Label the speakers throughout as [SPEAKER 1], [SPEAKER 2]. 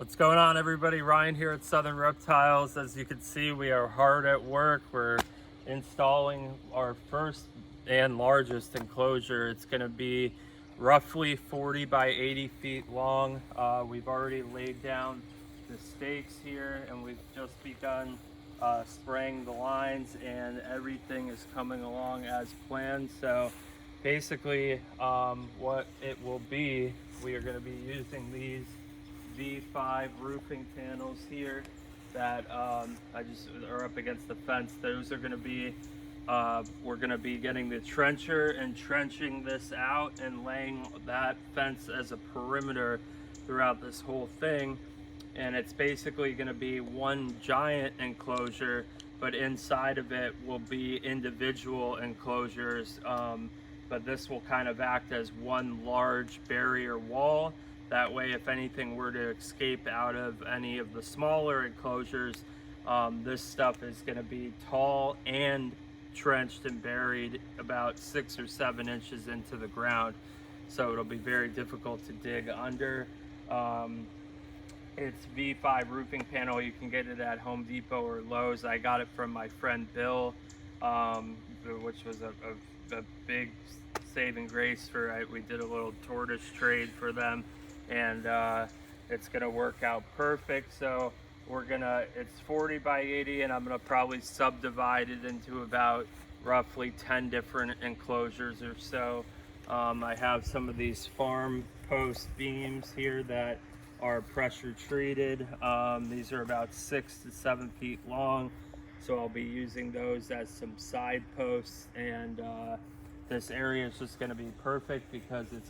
[SPEAKER 1] What's going on, everybody? Ryan here at Southern Reptiles. As you can see, we are hard at work. We're installing our first and largest enclosure. It's going to be roughly 40 by 80 feet long. We've already laid down the stakes here, and we've just begun spraying the lines, and everything is coming along as planned. So basically, what it will be, we are going to be using these V5 roofing panels here that I just are up against the fence. Those are going to be, we're going to be getting the trencher and trenching this out and laying that fence as a perimeter throughout this whole thing. And it's basically going to be one giant enclosure, but inside of it will be individual enclosures. But this will kind of act as one large barrier wall. That way, if anything were to escape out of any of the smaller enclosures, this stuff is going to be tall and trenched and buried about 6 or 7 inches into the ground. So it'll be very difficult to dig under. It's V5 roofing panel. You can get it at Home Depot or Lowe's. I got it from my friend Bill, which was a big saving grace for, we did a little Tortoise trade for them. And it's gonna work out perfect. So it's 40 by 80, and I'm gonna probably subdivide it into about roughly 10 different enclosures or so. I have some of these farm post beams here that are pressure treated. These are about 6 to 7 feet long. So I'll be using those as some side posts, and this area is just gonna be perfect because it's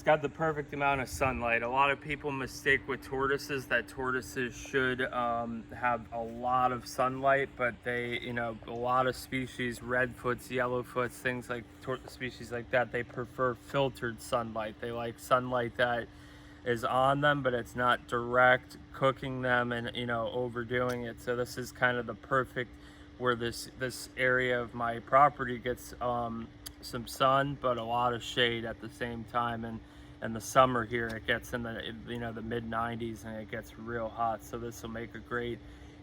[SPEAKER 1] got the perfect amount of sunlight. A lot of people mistake with tortoises that tortoises should have a lot of sunlight, but they, a lot of species, redfoots, yellowfoots, things like species like that, they prefer filtered sunlight. They like sunlight that is on them, but it's not direct, cooking them and, overdoing it. So this is kind of the perfect, where this area of my property gets some sun but a lot of shade at the same time. And the summer here, it gets in the the mid 90s and it gets real hot. So this will make a great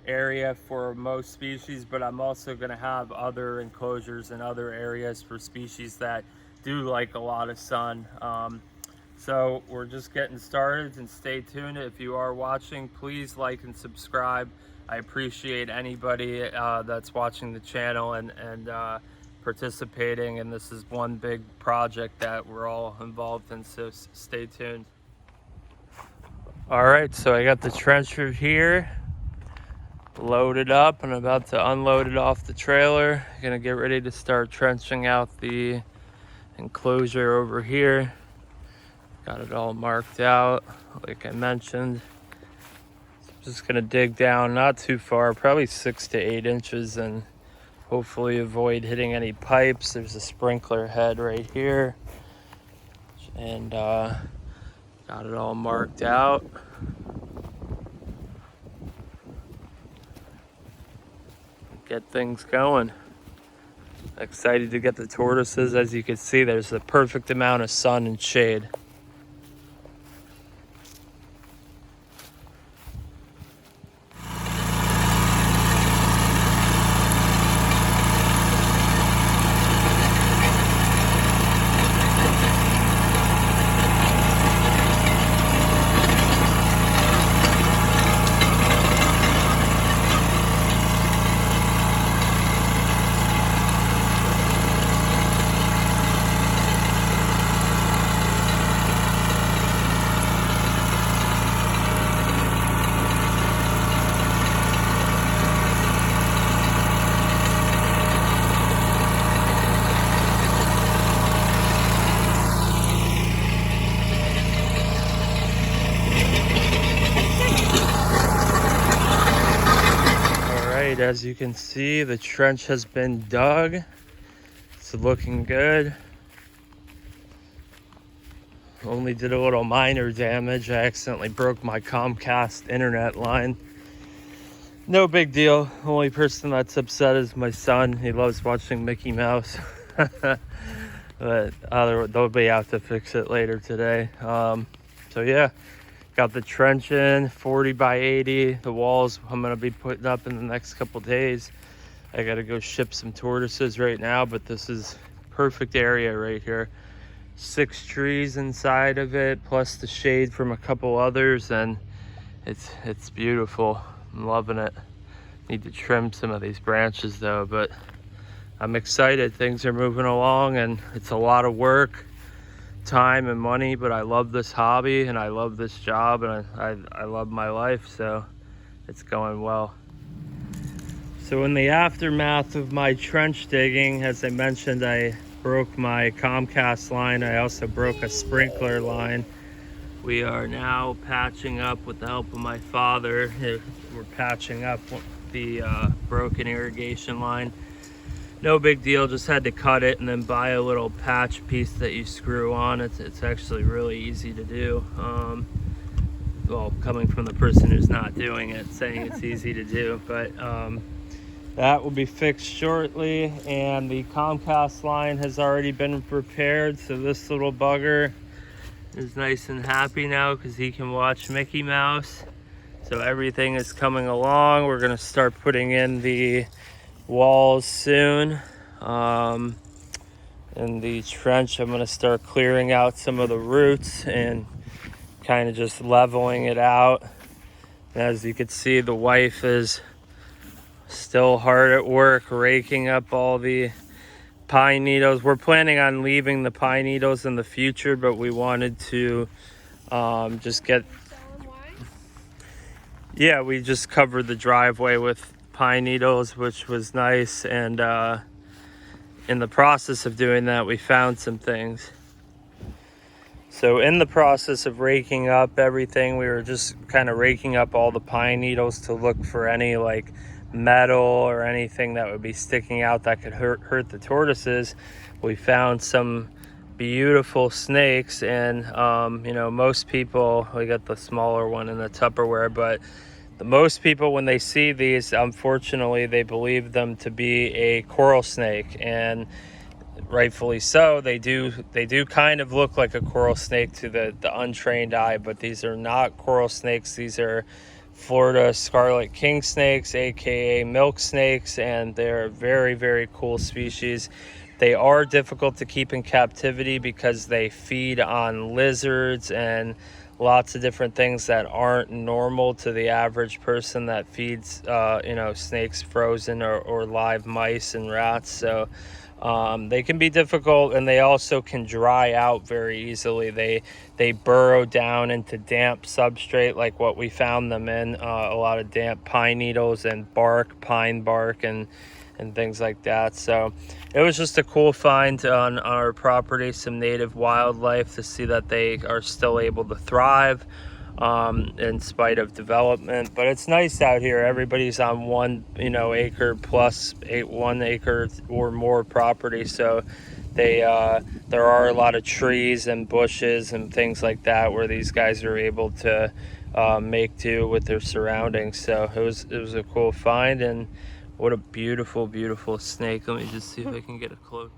[SPEAKER 1] area for most species, but I'm also going to have other enclosures and other areas for species that do like a lot of sun. So we're just getting started, and stay tuned. If you are watching, please like and subscribe. I appreciate anybody that's watching the channel and participating, and this is one big project that we're all involved in, so stay tuned. All right, so I got the trencher here loaded up and about to unload it off the trailer. Gonna get ready to start trenching out the enclosure over here. Got it all marked out like I mentioned. Just gonna dig down not too far, probably 6 to 8 inches, and hopefully avoid hitting any pipes. There's a sprinkler head right here, and got it all marked out. Get things going. Excited to get the tortoises. As you can see, there's the perfect amount of sun and shade. As you can see, the trench has been dug. It's looking good. Only did a little minor damage. I accidentally broke my Comcast internet line. No big deal. Only person that's upset is my son. He loves watching Mickey Mouse. But they'll be out to fix it later today. So yeah, Got the trench in, 40 by 80. The walls I'm gonna be putting up in the next couple days. I gotta go ship some tortoises right now, but this is perfect area right here. 6 trees inside of it, plus the shade from a couple others, and it's beautiful. I'm loving it. Need to trim some of these branches though, but I'm excited. Things are moving along, and it's a lot of work, time and money, but I love this hobby and I love this job, and I love my life, so it's going well. So in the aftermath of my trench digging, as I mentioned, I broke my Comcast line. I also broke a sprinkler line. We are now patching up with the help of my father. We're patching up the broken irrigation line. No big deal, just had to cut it and then buy a little patch piece that you screw on. It's actually really easy to do. Well, coming from the person who's not doing it, saying it's easy to do, but that will be fixed shortly. And the Comcast line has already been repaired, so this little bugger is nice and happy now because he can watch Mickey Mouse. So everything is coming along. We're gonna start putting in the walls soon. In the trench, I'm gonna start clearing out some of the roots and kind of just leveling it out. And as you can see, the wife is still hard at work raking up all the pine needles. We're planning on leaving the pine needles in the future, but we wanted to just get, yeah, we just covered the driveway with pine needles, which was nice. And in the process of doing that, we found some things. So in the process of raking up everything, we were just kind of raking up all the pine needles to look for any like metal or anything that would be sticking out that could hurt the tortoises. We found some beautiful snakes, and you know, most people, we got the smaller one in the Tupperware, but most people, when they see these, unfortunately, they believe them to be a coral snake, and rightfully so. They do kind of look like a coral snake to the untrained eye, but these are not coral snakes. These are Florida scarlet king snakes, aka milk snakes, and they're a very, very cool species. They are difficult to keep in captivity because they feed on lizards and lots of different things that aren't normal to the average person that feeds you know, snakes frozen or live mice and rats. So they can be difficult, and they also can dry out very easily. They burrow down into damp substrate like what we found them in, a lot of damp pine needles and bark, pine bark, and things like that. So it was just a cool find on our property, some native wildlife, to see that they are still able to thrive in spite of development. But it's nice out here. Everybody's on 1, you know, acre plus 1 acre or more property, so there are a lot of trees and bushes and things like that where these guys are able to make do with their surroundings. So it was a cool find, and what a beautiful, beautiful snake. Let me just see if I can get a close.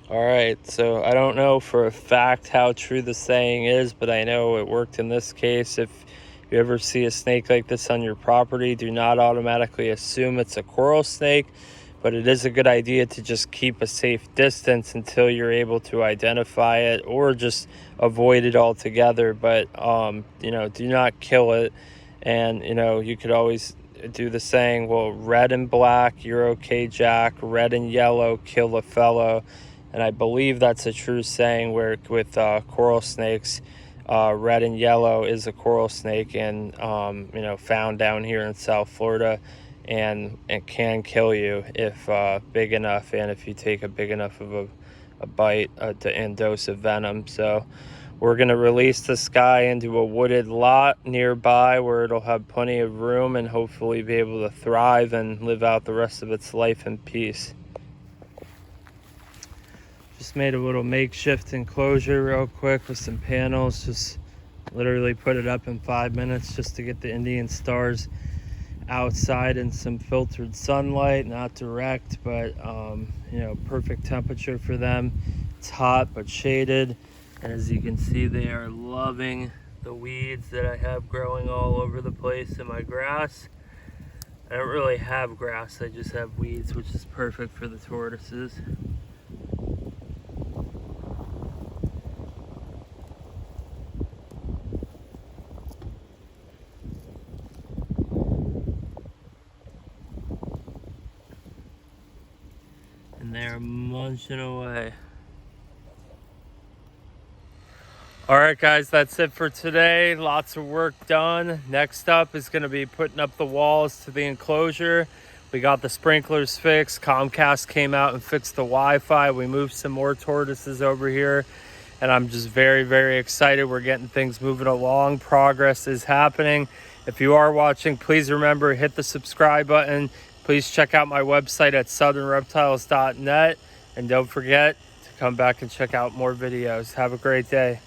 [SPEAKER 1] All right, so I don't know for a fact how true the saying is, but I know it worked in this case. If you ever see a snake like this on your property, do not automatically assume it's a coral snake, but it is a good idea to just keep a safe distance until you're able to identify it, or just avoid it altogether. But you know, do not kill it. And you know, you could always do the saying, well, red and black, you're okay, Jack. Red and yellow, kill a fellow. And I believe that's a true saying, where with coral snakes, red and yellow is a coral snake, and you know, found down here in South Florida, and it can kill you if big enough, and if you take a big enough of a bite and dose of venom. So we're going to release this guy into a wooded lot nearby where it'll have plenty of room and hopefully be able to thrive and live out the rest of its life in peace. Just made a little makeshift enclosure real quick with some panels. Just literally put it up in 5 minutes just to get the Indian stars outside in some filtered sunlight, not direct, but you know, perfect temperature for them. It's hot but shaded. As you can see, they are loving the weeds that I have growing all over the place in my grass. I don't really have grass, I just have weeds, which is perfect for the tortoises. And they're munching away. All right, guys, that's it for today. Lots of work done. Next up is going to be putting up the walls to the enclosure. We got the sprinklers fixed. Comcast came out and fixed the Wi-Fi. We moved some more tortoises over here, and I'm just very, very excited. We're getting things moving along. Progress is happening. If you are watching, please remember, hit the subscribe button. Please check out my website at southernreptiles.net, and don't forget to come back and check out more videos. Have a great day.